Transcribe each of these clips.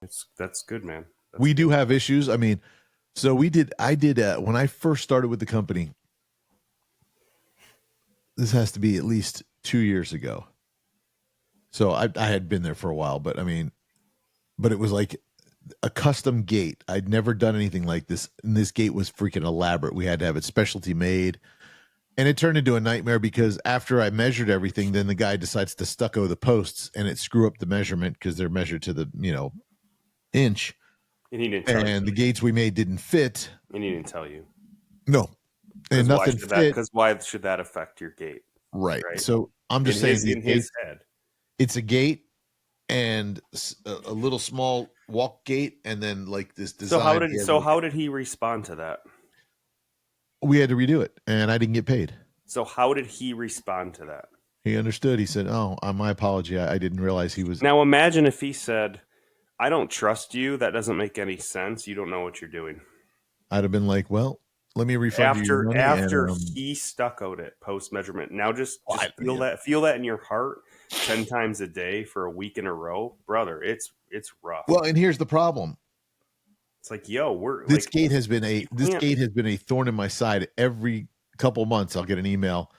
That's good, man. We do have issues. I mean, so I did when I first started with the company. This has to be at least 2 years ago. So I had been there for a while, but I mean, but it was like a custom gate. I'd never done anything like this, and this gate was freaking elaborate. We had to have it specialty made, and it turned into a nightmare because after I measured everything, then the guy decides to stucco the posts, and it screw up the measurement because they're measured to the inch. And he didn't tell you. And the gates we made didn't fit. And he didn't tell you. No, and nothing fit. Because why should that affect your gate? Right. So I'm just saying, in his head, it's a gate and a little small walk gate, and then like this design. How did he respond to that? We had to redo it, and I didn't get paid. So how did he respond to that? He understood. He said, "Oh, my apology. I didn't realize he was." Now imagine if he said, "I don't trust you. That doesn't make any sense. You don't know what you're doing." I'd have been like, "Well, let me refund you your money." After he stuccoed it post measurement. Now just feel that in your heart 10 times a day for a week in a row, brother. It's rough. Well, and here's the problem. It's like, this gate has been a thorn in my side. Every couple months I'll get an email,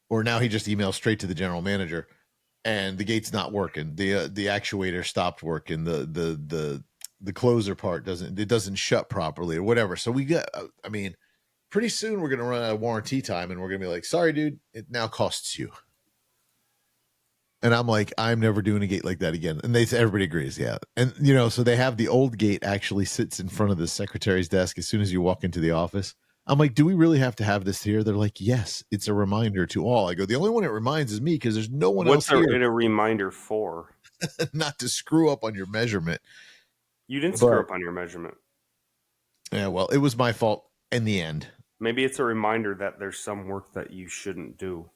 or now he just emails straight to the general manager, and the gate's not working. The actuator stopped working. The closer part doesn't shut properly or whatever. So we got, I mean, pretty soon we're going to run out of warranty time, and we're going to be like, "Sorry, dude, it now costs you." And I'm like, I'm never doing a gate like that again. And everybody agrees, yeah. And so they have the old gate actually sits in front of the secretary's desk as soon as you walk into the office. I'm like, do we really have to have this here? They're like, yes, it's a reminder to all. I go, the only one it reminds is me because there's no one else here. What's it a reminder for? Not to screw up on your measurement. You didn't screw up on your measurement. Yeah, well, it was my fault in the end. Maybe it's a reminder that there's some work that you shouldn't do.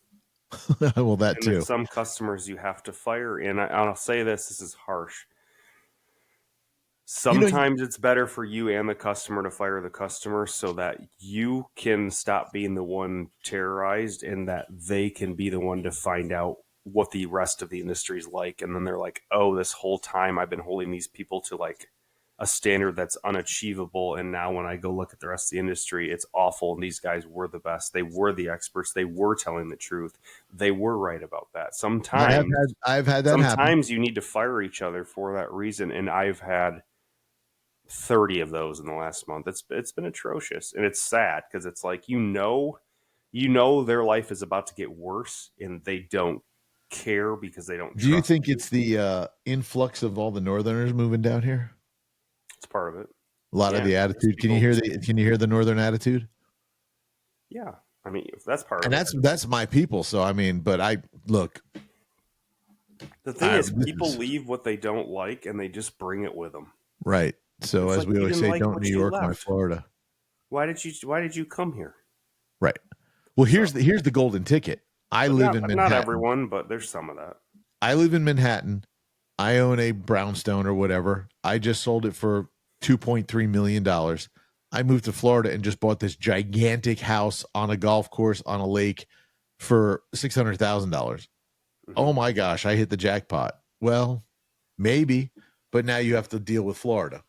Well, that too. Some customers you have to fire. And I'll say this is harsh. Sometimes it's better for you and the customer to fire the customer so that you can stop being the one terrorized and that they can be the one to find out what the rest of the industry is like. And then they're like, oh, this whole time I've been holding these people to like a standard that's unachievable. And now when I go look at the rest of the industry, it's awful. And these guys were the best. They were the experts. They were telling the truth. They were right about that. Sometimes I've had that sometimes happen. You need to fire each other for that reason. And I've had 30 of those in the last month. It's been atrocious. And it's sad because it's like, their life is about to get worse and they don't care because they don't. Do you think it's the influx of all the Northerners moving down here? It's part of it. A lot of the attitude. Can you hear the Northern attitude? Yeah. I mean, that's part of it. And that's my people. So, I mean, but look. The thing is, people leave what they don't like and they just bring it with them. Right. So as we always say, don't New York, my Florida. Why did you come here? Right. Well, here's the golden ticket. I live in Manhattan. Not everyone, but there's some of that. I live in Manhattan. I own a brownstone or whatever. I just sold it for $2.3 million. I moved to Florida and just bought this gigantic house on a golf course on a lake for $600,000. Mm-hmm. Oh my gosh, I hit the jackpot. Well, maybe, but now you have to deal with Florida.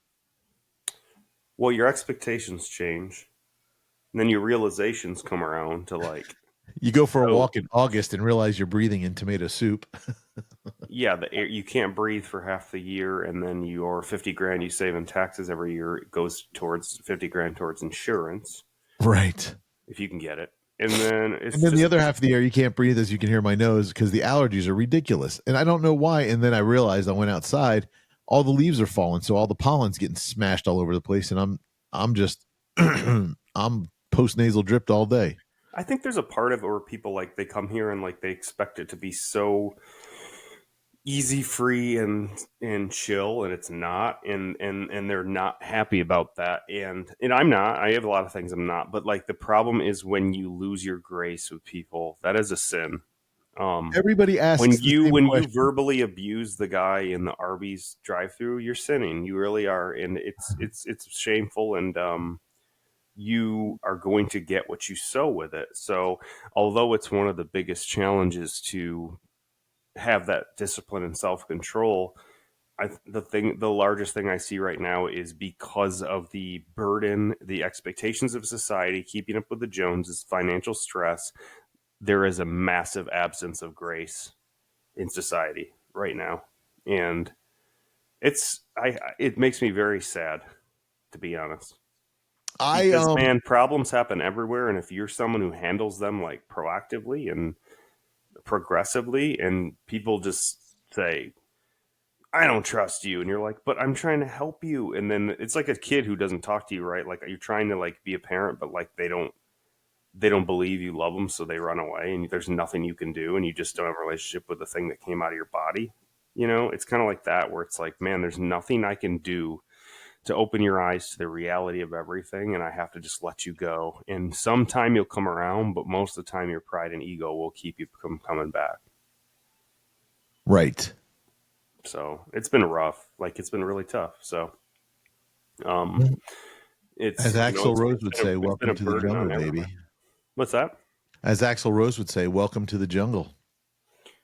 Well, your expectations change. And then your realizations come around to like... You go for a walk in August and realize you're breathing in tomato soup. Yeah, the air, you can't breathe for half the year, and then your $50,000 you save in taxes every year, it goes towards $50,000 towards insurance. Right. If you can get it. And then the other half of the year you can't breathe, as you can hear my nose, because the allergies are ridiculous. And I don't know why. And then I realized I went outside, all the leaves are falling, so all the pollen's getting smashed all over the place, and I'm just I'm post-nasal dripped all day. I think there's a part of it where people like they come here and like they expect it to be so easy, free, and chill, and it's not, and they're not happy about that. And I'm not. I have a lot of things I'm not, but like the problem is when you lose your grace with people, that is a sin. Everybody asks when you verbally abuse the guy in the Arby's drive-thru, you're sinning. You really are, and it's shameful, and you are going to get what you sow with it. So although it's one of the biggest challenges to have that discipline and self-control, the largest thing I see right now is because of the burden, the expectations of society, keeping up with the Joneses, financial stress. There is a massive absence of grace in society right now, and it makes me very sad, to be honest. Because man, problems happen everywhere, and if you're someone who handles them like proactively and progressively, and people just say, I don't trust you, and you're like, but I'm trying to help you, and then it's like a kid who doesn't talk to you, right? Like you're trying to like be a parent, but like they don't believe you love them, so they run away, and there's nothing you can do, and you just don't have a relationship with the thing that came out of your body. It's kind of like that, where it's like, man, there's nothing I can do to open your eyes to the reality of everything, and I have to just let you go. And sometime you'll come around, but most of the time your pride and ego will keep you from coming back. Right. So it's been rough. Like, it's been really tough. So it's, as Axl Rose would say, it's welcome to the jungle, baby. What's that? As Axl Rose would say, welcome to the jungle.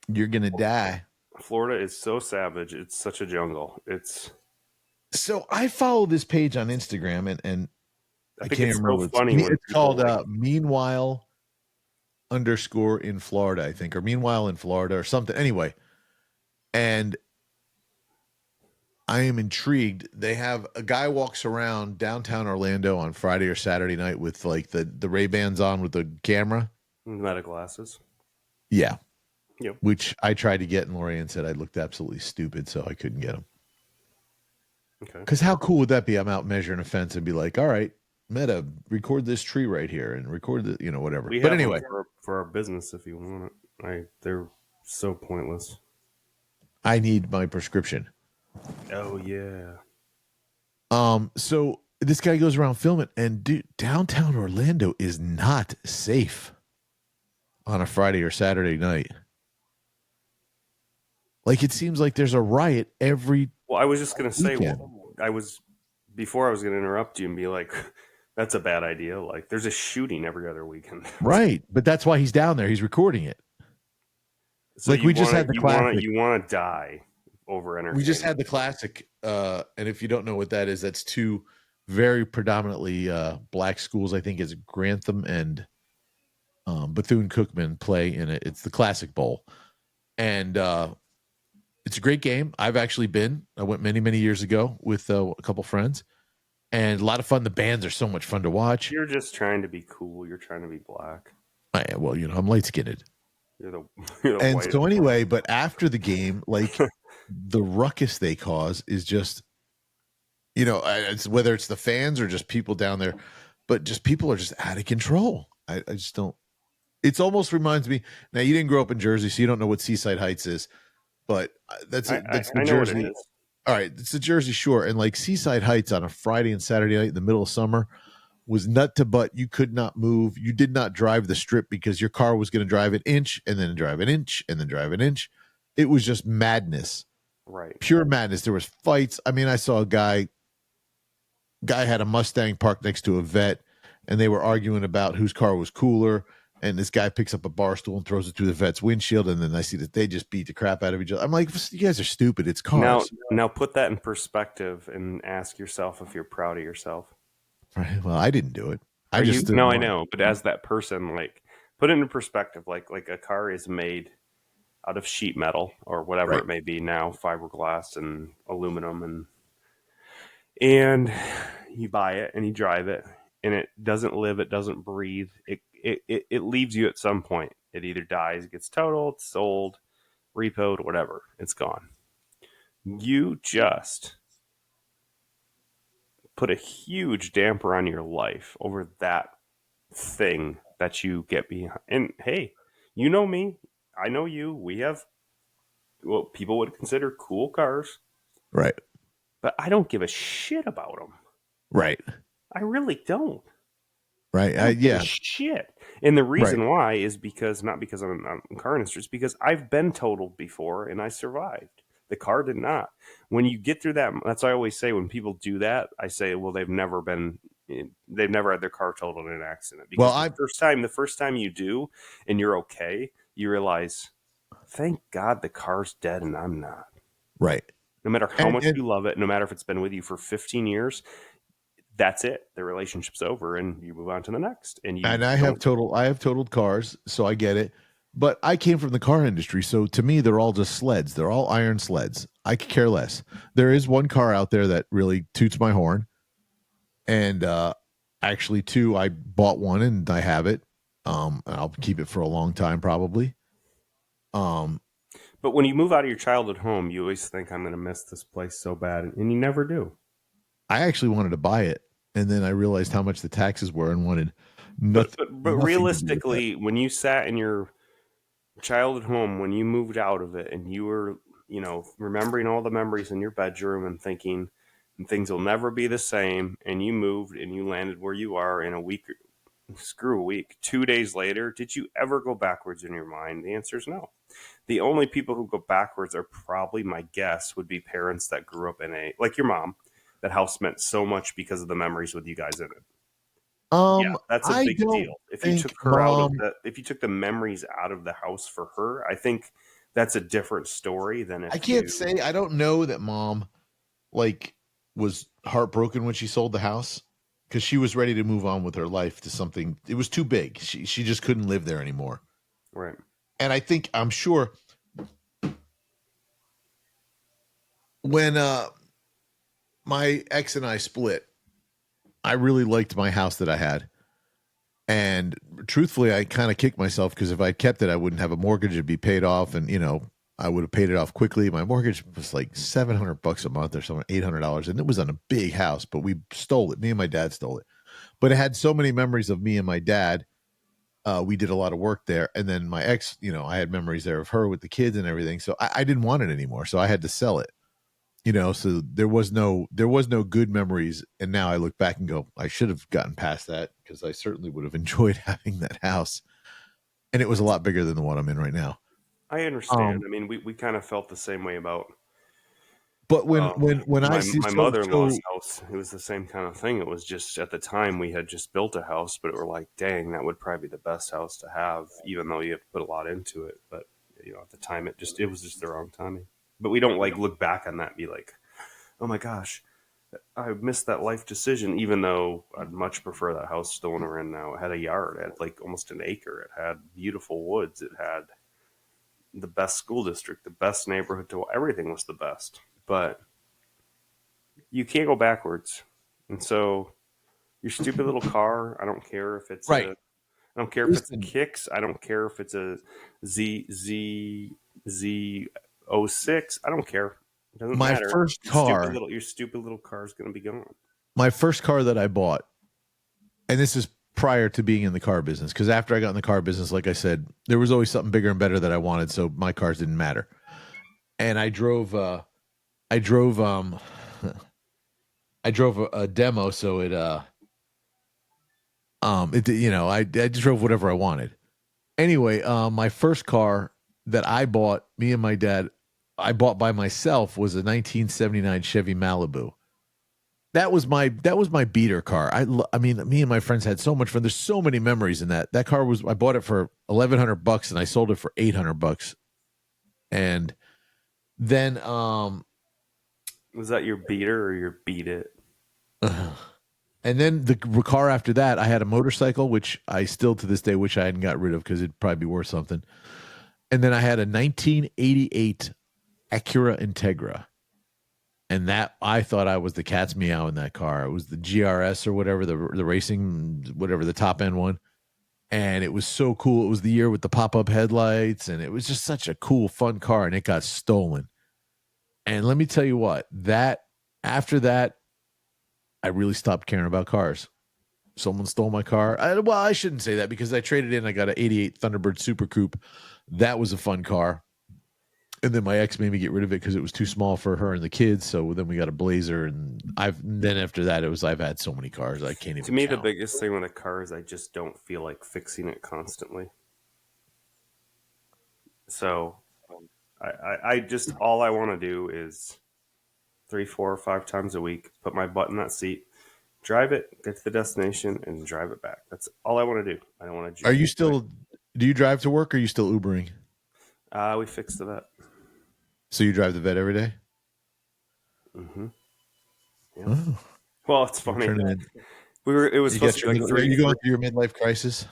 You're gonna die. Florida is so savage. It's such a jungle. So I follow this page on Instagram, and I can't it's remember. So funny it's called Meanwhile _ in Florida, I think, or Meanwhile in Florida or something. Anyway, and I am intrigued. They have a guy walks around downtown Orlando on Friday or Saturday night with like the Ray-Bans on with the camera. Meta glasses. Yeah. Yep. Which I tried to get, and Lorianne said I looked absolutely stupid, so I couldn't get them. Okay. Because how cool would that be? I'm out measuring a fence and be like, all right, Meta, record this tree right here and record the, whatever. But anyway, for our business, if you want it, they're so pointless. I need my prescription. Oh yeah. So this guy goes around filming, and dude, downtown Orlando is not safe on a Friday or Saturday night. Like, it seems like there's a riot every. Well, I was just gonna say, before I was gonna interrupt you and be like, that's a bad idea. Like, there's a shooting every other weekend. Right, but that's why he's down there. He's recording it. So like, we just had the classic. You want to die over entertainment. We just had the classic, and if you don't know what that is, that's two very predominantly black schools. I think is Grantham and Bethune-Cookman play in it. It's the Classic Bowl, and it's a great game. I've actually been. I went many, many years ago with a couple friends, and a lot of fun. The bands are so much fun to watch. You're just trying to be cool. You're trying to be black. Well, I'm light-skinned. You're the and so anyway, but after the game, like the ruckus they cause is just, it's whether it's the fans or just people down there, but just people are just out of control. I just don't. It almost reminds me. Now, you didn't grow up in Jersey, so you don't know what Seaside Heights is, but that's the Jersey. All right, it's the Jersey Shore, and like Seaside Heights on a Friday and Saturday night in the middle of summer was nut to butt. You could not move. You did not drive the strip because your car was going to drive an inch and then drive an inch and then drive an inch. It was just madness. Right. Pure madness. There was fights. I mean, I saw a guy had a Mustang parked next to a vet, and they were arguing about whose car was cooler. And this guy picks up a bar stool and throws it through the vet's windshield, and then I see that they just beat the crap out of each other. I'm like, you guys are stupid. It's cars. Now put that in perspective and ask yourself if you're proud of yourself. Right. Well, I didn't do it. I know, but as that person, like, put it in perspective. Like a car is made out of sheet metal or whatever it may be now, fiberglass and aluminum, and you buy it and you drive it, and it doesn't live, it doesn't breathe. It leaves you at some point. It either dies, it gets totaled, sold, repoed, whatever. It's gone. You just put a huge damper on your life over that thing that you get behind. And hey, you know me, I know you. We have what people would consider cool cars, right? But I don't give a shit about them, right? I really don't. Right. Shit. And the reason why is because, not because I'm a car industry, it's because I've been totaled before and I survived. The car did not. When you get through that, that's what I always say when people do that, I say, well, they've never had their car totaled in an accident. Because the first time you do and you're okay, you realize, thank God the car's dead and I'm not. Right. No matter how much and you love it, no matter if it's been with you for 15 years, that's it. The relationship's over, and you move on to the next. And you I have don't. totaled cars, so I get it. But I came from the car industry, so to me, they're all just sleds. They're all iron sleds. I could care less. There is one car out there that really toots my horn, and actually, two. I bought one and I have it. And I'll keep it for a long time, probably. Um, But when you move out of your childhood home, you always think, I'm going to miss this place so bad, and you never do. I actually wanted to buy it, and then I realized how much the taxes were and wanted But nothing, but but nothing to do with that. realistically, when you sat in your childhood home, when you moved out of it, and you were, remembering all the memories in your bedroom and thinking, and things will never be the same, and you moved and you landed where you are in a week. Screw a week. 2 days later, did you ever go backwards in your mind? The answer is no. The only people who go backwards are probably, my guess, would be parents that grew up in like your mom. That house meant so much because of the memories with you guys in it. Yeah, that's a I big don't deal. If you think took her out of mom. if you took the memories out of the house for her, I think that's a different story than I if can't you. say. I don't know that mom like was heartbroken when she sold the house because she was ready to move on with her life to something. It was too big. She just couldn't live there anymore. Right. And I'm sure when my ex and I split, I really liked my house that I had. And truthfully, I kind of kicked myself because if I kept it, I wouldn't have a mortgage. It'd be paid off, and I would have paid it off quickly. My mortgage was like $700 a month or something, $800, and it was on a big house. But we stole it. Me and my dad stole it. But it had so many memories of me and my dad. We did a lot of work there, and then my ex, I had memories there of her with the kids and everything. So I didn't want it anymore. So I had to sell it. So there was no good memories, and now I look back and go, I should have gotten past that because I certainly would have enjoyed having that house, and it was a lot bigger than the one I'm in right now. I understand. um I mean, we kind of felt the same way about but when I see my so mother in law's so house. It was the same kind of thing. It was just at the time we had just built a house, but we're like, dang, that would probably be the best house to have, even though you have to put a lot into it. But at the time, it was just the wrong timing. But we don't like look back on that and be like, oh my gosh, I missed that life decision, even though I'd much prefer that house the one we're in now. It had a yard, it had like almost an acre, it had beautiful woods, it had the best school district, the best neighborhood to everything was the best. But you can't go backwards. And so your stupid little car, I don't care if it's right. a I don't care if it's a Listen, kicks, I don't care if it's a Z06. I don't care. It doesn't my matter. first car Your stupid little car is gonna be gone. my first car that I bought, and this is prior to being in the car business, because after I got in the car business, like I said, there was always something bigger and better that I wanted, so my cars didn't matter. And I drove I drove a demo, so I just drove whatever I wanted. Anyway, my first car that I bought, me and my dad, I bought by myself, was a 1979 Chevy Malibu. That was my beater car. I mean, me and my friends had so much fun. There's so many memories in that. That car was, I bought it for $1,100 and I sold it for $800. And then Was that your beater or your beat it? and then the car after that, I had a motorcycle, which I still to this day wish I hadn't got rid of because it'd probably be worth something. And then I had a 1988 Acura Integra. And that, I thought I was the cat's meow in that car. It was the GRS or whatever, the racing, whatever, the top end one. And it was so cool. It was the year with the pop up headlights, and it was just such a cool, fun car. And it got stolen. And let me tell you what, that after that, I really stopped caring about cars. Someone stole my car. Well, I shouldn't say that because I traded in. I got an '88 Thunderbird Super Coupe. That was a fun car. And then my ex made me get rid of it because it was too small for her and the kids. So then we got a Blazer, and then after that I've had so many cars I can't To even me, the count. biggest thing with a car is I just don't feel like fixing it constantly. So I just all I want to do is 3, 4, or 5 times a week, put my butt in that seat, drive it, get to the destination, and drive it back. That's all I want to do. I don't want to Are you journey. still? Do you drive to work? Or are you still Ubering? We fixed the vet. So you drive the vet every day? Mm-hmm. Yeah. Oh, Well, it's funny. It was supposed to be like are you 33. going through your midlife crisis?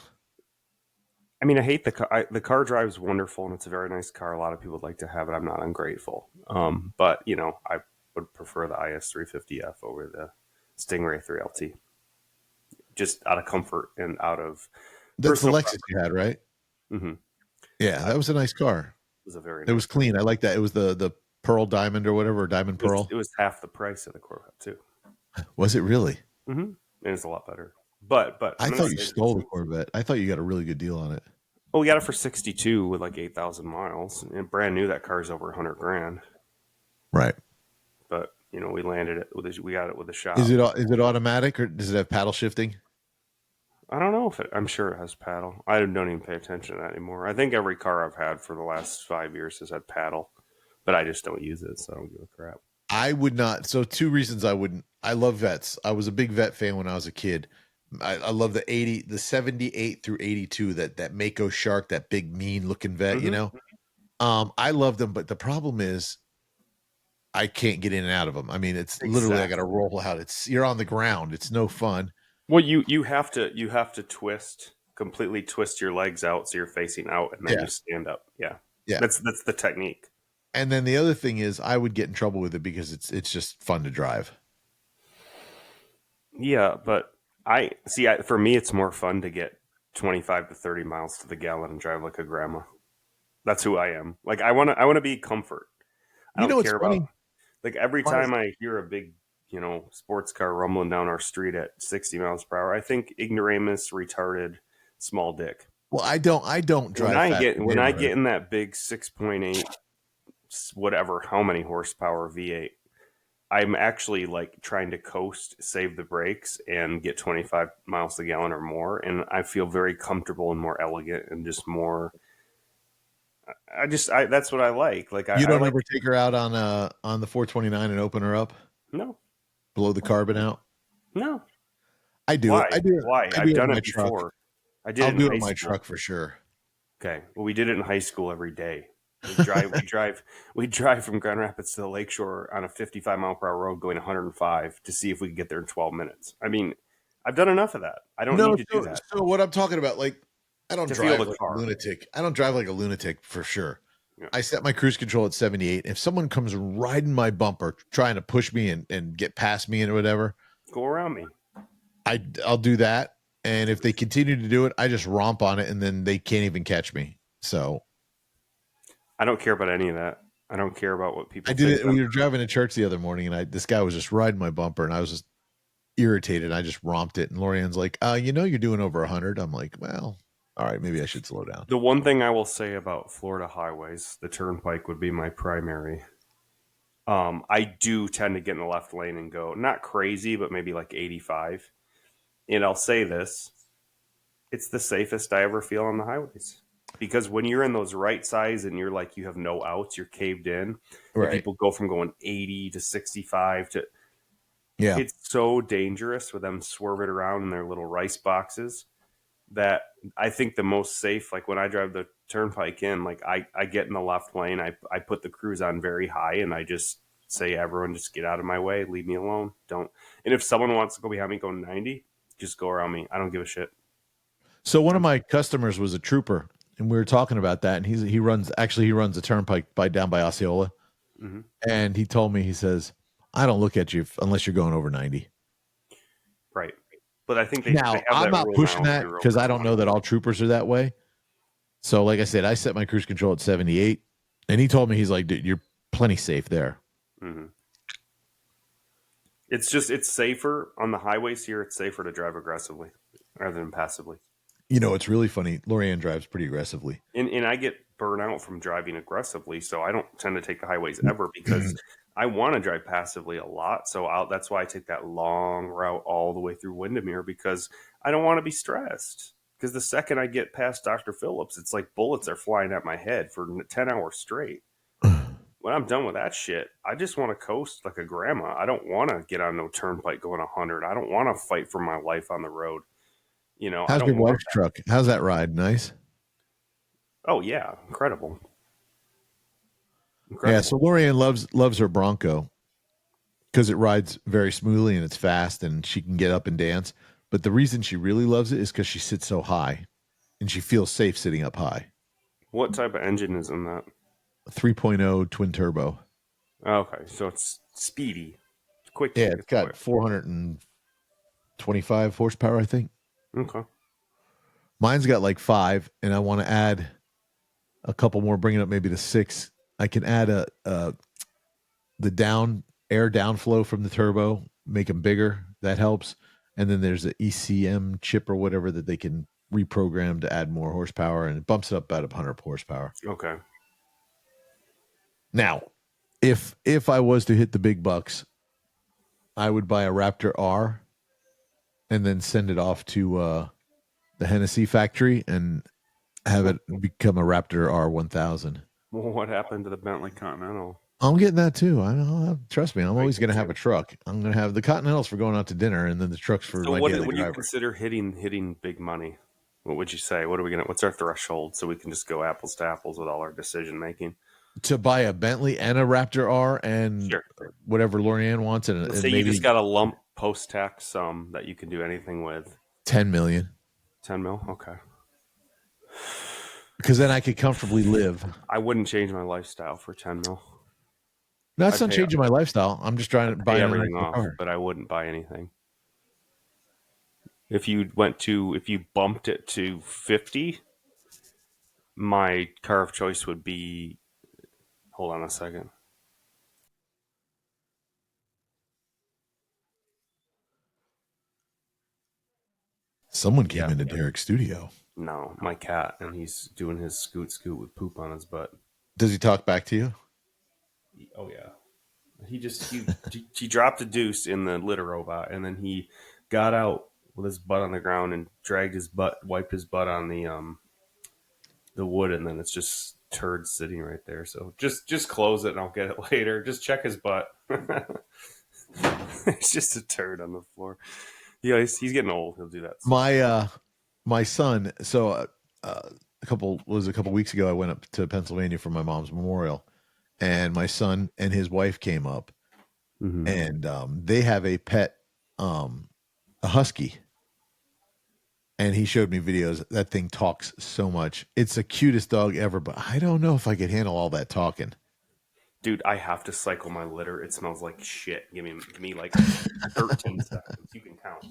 I mean, I hate the car. The car drives wonderful, and it's a very nice car. A lot of people would like to have it. I'm not ungrateful. But I would prefer the IS350F over the Stingray 3LT, just out of comfort and out of That's the personal Lexus preference. you had, right? Mm-hmm. Yeah, that was a nice car. It was a very It was nice car. clean. I like that. It was the Pearl Diamond or whatever, Diamond It Pearl. was half the price of the Corvette too. Was it really? Mm-hmm. And it's a lot better. But I'm I gonna thought you say stole this. the Corvette. I thought you got a really good deal on it. Oh, we got it for 62 with like 8,000 miles, and brand new. That car's over 100 grand. Right. But we landed it with we got it with a shop. Is it automatic or does it have paddle shifting? I don't know if I'm sure it has paddle. I don't even pay attention to that anymore. I think every car I've had for the last 5 years has had paddle, but I just don't use it, so I don't give a crap. I would not. So two reasons I wouldn't. I love vets. I was a big vet fan when I was a kid. I love the 78 through 82, that Mako Shark, that big mean looking vet, Mm-hmm. I love them, but the problem is I can't get in and out of them. I mean, it's literally, I got to Exactly. roll out. You're on the ground. It's no fun. Well, you have to completely twist your legs out so you're facing out, and then Yeah. you stand up. Yeah, Yeah. that's the technique. And then the other thing is I would get in trouble with it because it's just fun to drive. Yeah, but for me, it's more fun to get 25 to 30 miles to the gallon and drive like a grandma. That's who I am. Like I want to be comfort. I You know don't what's care funny? about like every time I hear a big sports car rumbling down our street at 60 miles per hour, I think ignoramus, retarded, small dick. Well, I don't drive fast in the When I neighborhood. get in that big 6.8 whatever how many horsepower V8, I'm actually like trying to coast, save the brakes, and get 25 miles a gallon or more, and I feel very comfortable and more elegant and just more. That's what I like. Like You I don't like ever take her out on the 429 and open her up, no, blow the carbon out. no. I do it. Why? Why? I I've do it done in my it truck. before. I did I'll it in do it high in my school. truck for sure. Okay. Well, we did it in high school every day. We drive from Grand Rapids to the lakeshore on a 55 mile per hour road going 105 to see if we could get there in 12 minutes. I mean, I've done enough of that. I don't need to do that. So what I'm talking about, like, I don't To feel drive the like car. a lunatic. I don't drive like a lunatic for sure. Yeah. I set my cruise control at 78. If someone comes riding my bumper, trying to push me and get past me and whatever, Go around me. I'll do that. And if they continue to do it, I just romp on it and then they can't even catch me. So I don't care about any of that. I don't care about what people I did think. it. We were driving to church the other morning and this guy was just riding my bumper and I was just irritated. I just romped it. And Lorianne's like, you're doing over 100. I'm like, well, all right, maybe I should slow down. The one thing I will say about Florida highways, the turnpike would be my primary. I do tend to get in the left lane and go not crazy, but maybe like 85. And I'll say this: it's the safest I ever feel on the highways because when you're in those right sides and you're like you have no outs, you're caved in. Right. And people go from going 80 to 65 to yeah. It's so dangerous with them swerving around in their little rice boxes that I think the most safe, like when I drive the turnpike in, like I get in the left lane, I put the cruise on very high and I just say, everyone just get out of my way, leave me alone. Don't. And if someone wants to go behind me going 90, just go around me. I don't give a shit. So one of my customers was a trooper and we were talking about that. And he runs the turnpike down by Osceola. Mm-hmm. And he told me, he says, I don't look at you unless you're going over 90. Right. But I think I'm not pushing that because I don't know that all troopers are that way. So like I said, I set my cruise control at 78 and he told me, he's like, dude, you're plenty safe there. Mm-hmm. It's safer on the highways here. It's safer to drive aggressively rather than passively. It's really funny. Lorianne drives pretty aggressively. And I get burnt out from driving aggressively. So I don't tend to take the highways ever because I want to drive passively a lot. So that's why I take that long route all the way through Windermere because I don't want to be stressed. Because the second I get past Dr. Phillips, it's like bullets are flying at my head for 10 hours straight. When I'm done with that shit, I just want to coast like a grandma. I don't want to get on no turnpike going 100. I don't want to fight for my life on the road. How's your wife's truck? How's that ride? Nice. Oh yeah, incredible. Yeah, so Lorianne loves her Bronco, because it rides very smoothly and it's fast and she can get up and dance. But the reason she really loves it is because she sits so high and she feels safe sitting up high. What type of engine is in that? 3.0 twin turbo. Okay, so it's speedy. Quick. Yeah, it's got 425 horsepower, I think. Okay. Mine's got like 5, and I want to add a couple more, bring it up maybe to 6. I can add the air downflow from the turbo, make them bigger. That helps. And then there's an ECM chip or whatever that they can reprogram to add more horsepower, and it bumps it up about 100 horsepower. Okay. Now, if I was to hit the big bucks, I would buy a Raptor R and then send it off to the Hennessy factory and have it become a Raptor R1000. Well, what happened to the Bentley Continental? I'm getting that too. Trust me, I'm always going to have a truck. I'm going to have the Continentals for going out to dinner, and then the trucks for my daily driver. When you consider hitting big money, what would you say? What's our threshold so we can just go apples to apples with all our decision making? To buy a Bentley and a Raptor R and whatever Lorianne wants, and let's say maybe you just got a lump post tax sum that you can do anything with. 10 million. 10 mil, okay. Because then I could comfortably live. I wouldn't change my lifestyle for 10 mil. No, that's not changing my lifestyle. I'm just trying to buy everything off, but I wouldn't buy anything. If you bumped it to 50, my car of choice would be. Hold on a second. Someone came into Derek's studio. No, my cat, and he's doing his scoot with poop on his butt. Does he talk back to you? Oh yeah. He dropped a deuce in the litter robot, and then he got out with his butt on the ground and wiped his butt on the wood, and then it's just turd sitting right there. So just close it and I'll get it later. Just check his butt. It's just a turd on the floor. Yeah, he's getting old. He'll do that. My son. So a couple weeks ago, I went up to Pennsylvania for my mom's memorial, and my son and his wife came up, and they have a pet, a husky. And he showed me videos. That thing talks so much. It's the cutest dog ever, but I don't know if I could handle all that talking. Dude, I have to cycle my litter. It smells like shit. Give me like 13 seconds. You can count.